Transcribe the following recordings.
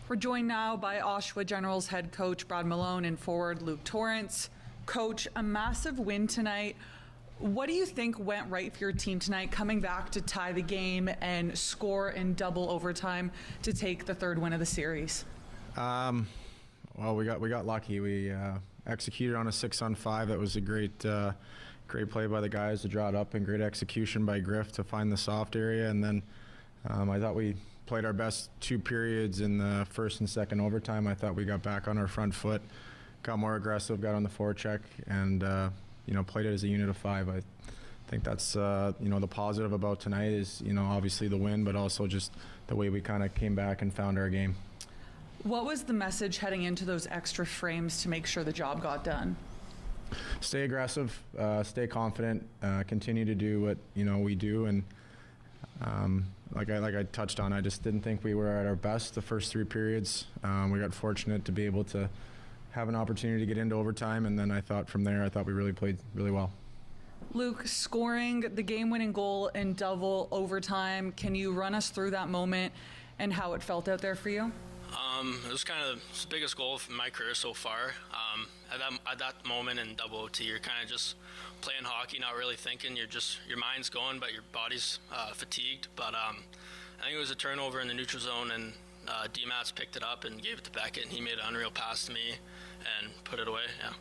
We're joined now by Oshawa Generals head coach Brad Malone and forward Luke Torrance. Coach, a massive win tonight. What do you think went right for your team tonight, coming back to tie the game and score in double overtime to take the third win of the series? Well, we got lucky. We executed on a 6-on-5. That was a great play by the guys to draw it up, and great execution by Griff to find the soft area. And then I thought we played our best 2 periods in the first and second overtime. I thought we got back on our front foot, got more aggressive, got on the forecheck, and played it as a unit of 5. I think that's the positive about tonight is obviously the win, but also just the way we kind of came back and found our game. What was the message heading into those extra frames to make sure the job got done? Stay aggressive, stay confident, continue to do what we do, and like I touched on, I just didn't think we were at our best the first 3 periods. We got fortunate to be able to have an opportunity to get into overtime, and then I thought we really played really well. Luke, scoring the game-winning goal in double overtime, can you run us through that moment and how it felt out there for you? It was kind of the biggest goal of my career so far. At that moment in double OT, you're kind of just playing hockey, not really thinking. Your mind's going, but your body's fatigued. But I think it was a turnover in the neutral zone, and D-Mats picked it up and gave it to Beckett, and he made an unreal pass to me and put it away. Yeah.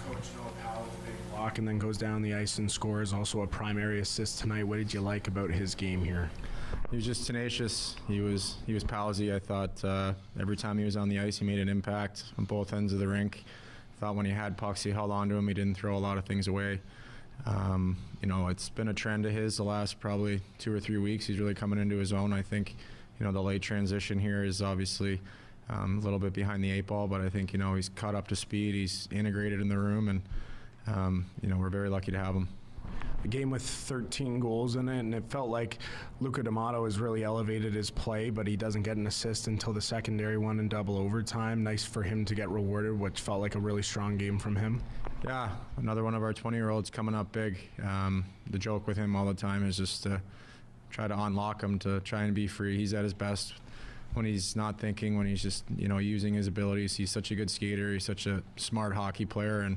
Coach Noah Powell's a big block and then goes down the ice and scores. Also a primary assist tonight. What did you like about his game here? He was just tenacious. He was palsy. I thought every time he was on the ice, he made an impact on both ends of the rink. I thought when he had pucks, he held on to him. He didn't throw a lot of things away. It's been a trend of his the last probably 2 or 3 weeks. He's really coming into his own. I think the late transition here is obviously a little bit behind the 8 ball, but I think he's caught up to speed. He's integrated in the room, and we're very lucky to have him. A game with 13 goals in it, and it felt like Luca D'Amato has really elevated his play, but he doesn't get an assist until the secondary one in double overtime. Nice for him to get rewarded, which felt like a really strong game from him. Yeah, another one of our 20-year-olds coming up big. The joke with him all the time is just to try to unlock him to try and be free. He's at his best when he's not thinking, when he's just using his abilities. He's such a good skater. He's such a smart hockey player, and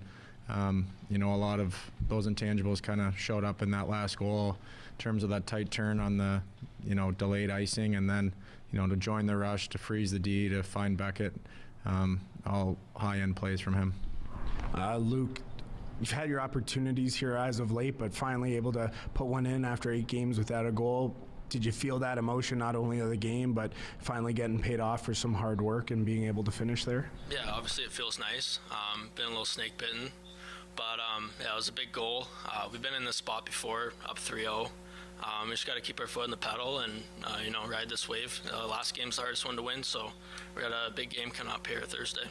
a lot of those intangibles kind of showed up in that last goal in terms of that tight turn on the delayed icing, and then to join the rush, to freeze the D, to find Beckett. All high-end plays from him. Luke, you've had your opportunities here as of late, but finally able to put one in after 8 games without a goal. Did you feel that emotion not only of the game, but finally getting paid off for some hard work and being able to finish there? Yeah, obviously it feels nice. Been a little snake bitten, but it was a big goal. We've been in this spot before, up 3-0. We just got to keep our foot in the pedal and ride this wave. Last game's the hardest one to win, so we got a big game coming up here Thursday.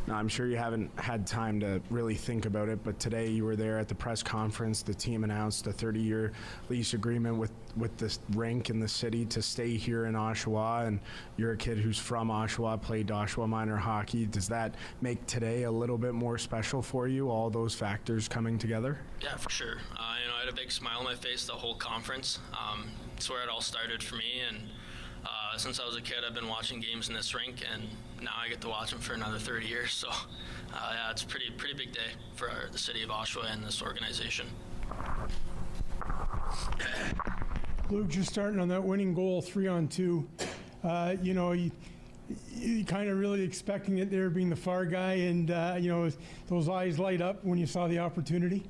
Now, I'm sure you haven't had time to really think about it, but today you were there at the press conference. The team announced a 30-year lease agreement with the rink in the city to stay here in Oshawa, and you're a kid who's from Oshawa, played Oshawa minor hockey. Does that make today a little bit more special for you, all those factors coming together? Yeah, for sure. I had a big smile on my face the whole conference. It's where it all started for me, and since I was a kid, I've been watching games in this rink, and now I get to watch them for another 30 years. So, it's a pretty big day for the city of Oshawa and this organization. Luke, just starting on that winning goal, 3-on-2. You kind of really expecting it there, being the far guy, and those eyes light up when you saw the opportunity.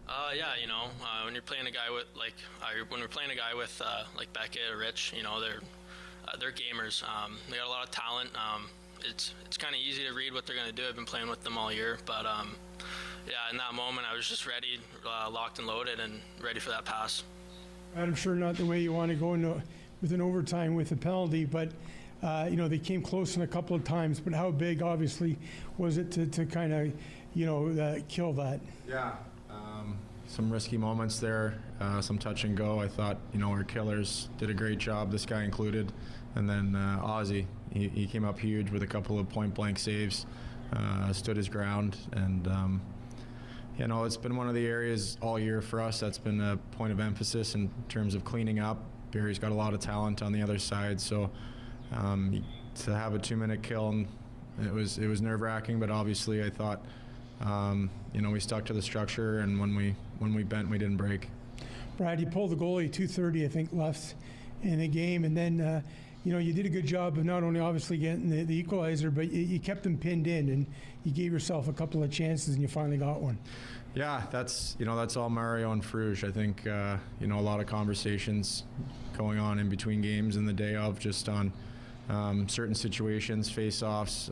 When you're playing a guy with like Beckett or Rich, they're gamers. They got a lot of talent. It's kind of easy to read what they're going to do. I've been playing with them all year, but in that moment I was just ready, locked and loaded, and ready for that pass. I'm sure not the way you want to go into with an overtime with a penalty, but they came close in a couple of times. But how big, obviously, was it to kind of kill that? Yeah. Some risky moments there, some touch and go. I thought, our killers did a great job, this guy included. And then Ozzy, he came up huge with a couple of point-blank saves, stood his ground. And, it's been one of the areas all year for us that's been a point of emphasis in terms of cleaning up. Barry's got a lot of talent on the other side, so To have a 2-minute kill, and it was nerve-wracking, but obviously I thought, we stuck to the structure, and when we bent, we didn't break. Brad, you pulled the goalie 2:30, I think, left in the game, and then you did a good job of not only obviously getting the equalizer, but you kept them pinned in, and you gave yourself a couple of chances, and you finally got one. Yeah, that's all Mario and Fruge. I think a lot of conversations going on in between games and the day of, just on certain situations, face-offs,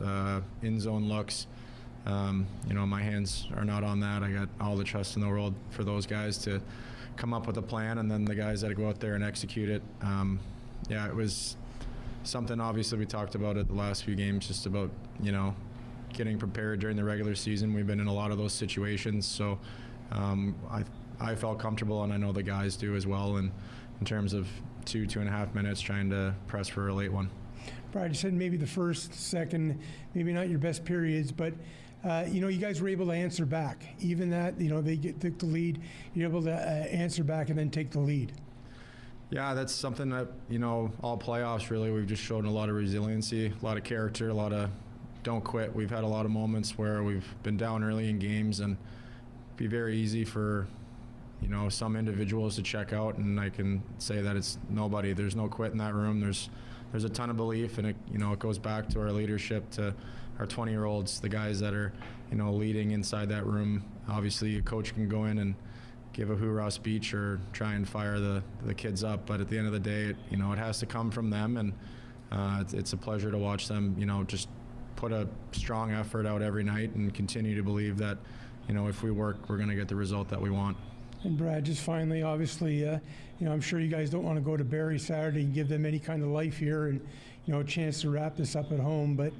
in-zone looks. My hands are not on that. I got all the trust in the world for those guys to come up with a plan, and then the guys that go out there and execute it. It was something obviously we talked about at the last few games, just about getting prepared during the regular season. We've been in a lot of those situations, so I felt comfortable, and I know the guys do as well, in terms of 2.5 minutes trying to press for a late one. Brad, you said maybe the first, second, maybe not your best periods, but you guys were able to answer back. Even that, they took the lead, you're able to answer back and then take the lead. Yeah, that's something that, all playoffs really, we've just shown a lot of resiliency, a lot of character, a lot of don't quit. We've had a lot of moments where we've been down early in games, and it'd be very easy for, some individuals to check out, and I can say that it's nobody. There's no quit in that room. There's a ton of belief, and it goes back to our leadership, to our 20-year-olds, the guys that are, leading inside that room. Obviously, a coach can go in and give a hoorah speech or try and fire the kids up, but at the end of the day, it has to come from them, and it's a pleasure to watch them, just put a strong effort out every night and continue to believe that, if we work, we're going to get the result that we want. And Brad, just finally, obviously, I'm sure you guys don't want to go to Barrie Saturday and give them any kind of life here, and a chance to wrap this up at home. But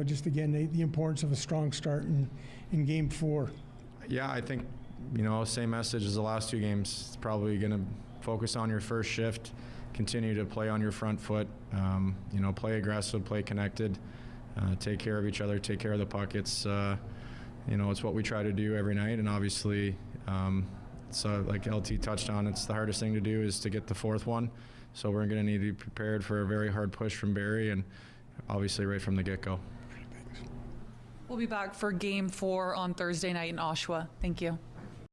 just again, the importance of a strong start in Game 4. Yeah, I think same message as the last two games. It's probably going to focus on your first shift, continue to play on your front foot, play aggressive, play connected, take care of each other, take care of the puck. It's what we try to do every night, and obviously. So like LT touched on, it's the hardest thing to do is to get the fourth one. So we're going to need to be prepared for a very hard push from Barrie, and obviously right from the get-go. We'll be back for Game 4 on Thursday night in Oshawa. Thank you.